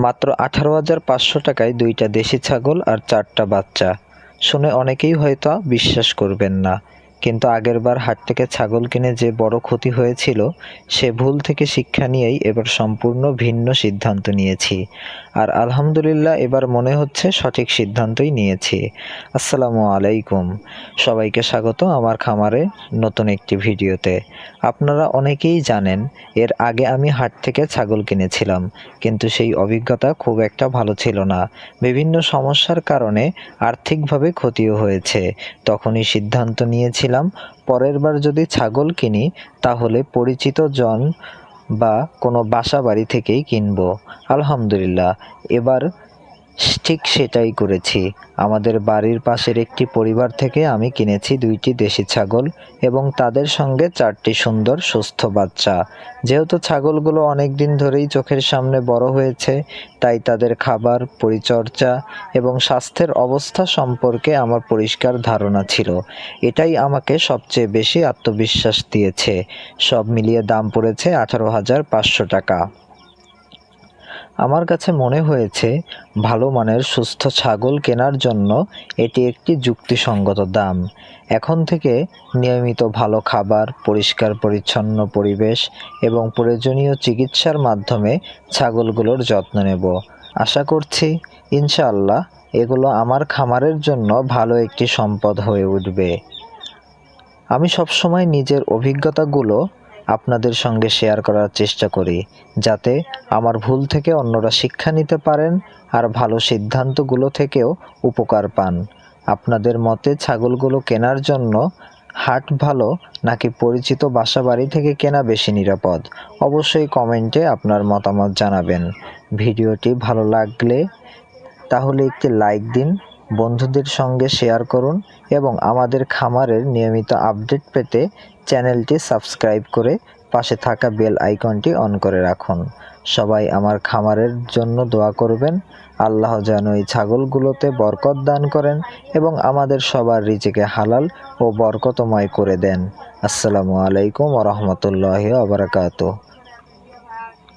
মাত্র 18,500 টাকায় 2টা দেশি ছাগল আর 4টা বাচ্চা। শুনে অনেকেই হয়তো বিশ্বাস করবেন না, কিন্তু আগেরবার হাট থেকে ছাগল কিনে যে বড় ক্ষতি হয়েছিল, সে ভুল থেকে শিক্ষা নিয়েই এবার সম্পূর্ণ ভিন্ন সিদ্ধান্ত নিয়েছি। আর আলহামদুলিল্লাহ, এবার মনে হচ্ছে সঠিক সিদ্ধান্তই নিয়েছি। আসসালামু আলাইকুম, সবাইকে স্বাগত আমার খামারে নতুন একটি ভিডিওতে। আপনারা অনেকেই জানেন, এর আগে আমি হাট থেকে ছাগল কিনেছিলাম, কিন্তু সেই অভিজ্ঞতা খুব একটা ভালো ছিল না। বিভিন্ন সমস্যার কারণে আর্থিকভাবে ক্ষতিও হয়েছে। তখনই সিদ্ধান্ত নিয়েছিলাম, পরের বার যদি ছাগল কিনি তাহলে পরিচিত জন বা কোনো বাসা বাড়ি থেকেই কিনবো। আলহামদুলিল্লাহ, এবার ঠিক সেটাই করেছি। আমাদের বাড়ির পাশের একটি পরিবার থেকে আমি কিনেছি 2টি দেশি ছাগল এবং তাদের সঙ্গে 4টি সুন্দর সুস্থ বাচ্চা। যেহেতু ছাগলগুলো অনেক দিন ধরেই চোখের সামনে বড় হয়েছে, তাই তাদের খাবার, পরিচর্যা এবং স্বাস্থ্যের অবস্থা সম্পর্কে আমার পরিষ্কার ধারণা ছিল। এটাই আমাকে সবচেয়ে বেশি আত্মবিশ্বাস দিয়েছে। সব মিলিয়ে দাম পড়েছে 18,500 টাকা। আমার কাছে মনে হয়েছে, ভালো মানের সুস্থ ছাগল কেনার জন্য এটি একটি যুক্তিসঙ্গত দাম। এখন থেকে নিয়মিত ভালো খাবার, পরিষ্কার পরিচ্ছন্ন পরিবেশ এবং প্রয়োজনীয় চিকিৎসার মাধ্যমে ছাগলগুলোর যত্ন নেব। আশা করছি ইনশাআল্লাহ এগুলো আমার খামারের জন্য ভালো একটি সম্পদ হয়ে উঠবে। আমি সবসময় নিজের অভিজ্ঞতাগুলো আপনাদের সঙ্গে শেয়ার করার চেষ্টা করি, যাতে আমার ভুল থেকে অন্যরা শিক্ষা নিতে পারেন আর ভালো সিদ্ধান্তগুলো থেকেও উপকার পান। আপনাদের মতে ছাগলগুলো কেনার জন্য হাট ভালো নাকি পরিচিত বাসাবাড়ি থেকে কেনা বেশি নিরাপদ? অবশ্যই কমেন্টে আপনার মতামত জানাবেন। ভিডিওটি ভালো লাগলে তাহলে একটি লাইক দিন, বন্ধুদের সঙ্গে শেয়ার করুন এবং আমাদের খামারের নিয়মিত আপডেট পেতে চ্যানেলটি সাবস্ক্রাইব করে পাশে থাকা বেল আইকনটি অন করে রাখুন। সবাই আমার খামারের জন্য দোয়া করবেন। আল্লাহ যেন এই ছাগলগুলোতে বরকত দান করেন এবং আমাদের সবার রিজিকে হালাল ও বরকতময় করে দেন। আসসালামু আলাইকুম ওয়া রাহমাতুল্লাহি ওয়া বারাকাতুহু।